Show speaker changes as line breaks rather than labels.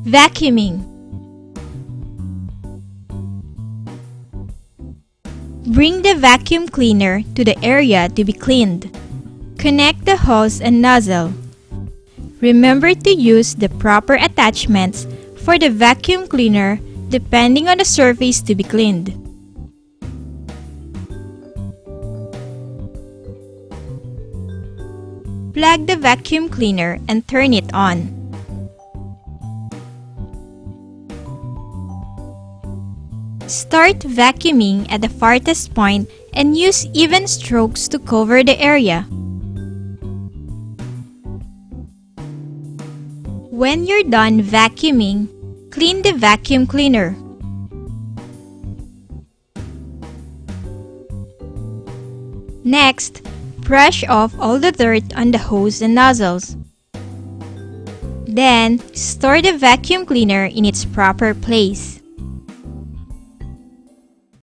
Vacuuming. Bring the vacuum cleaner to the area to be cleaned. Connect the hose and nozzle. Remember to use the proper attachments for the vacuum cleaner depending on the surface to be cleaned. Plug the vacuum cleaner and turn it on. Start vacuuming at the farthest point and use even strokes to cover the area. When you're done vacuuming, clean the vacuum cleaner. Next, brush off all the dirt on the hose and nozzles. Then, store the vacuum cleaner in its proper place.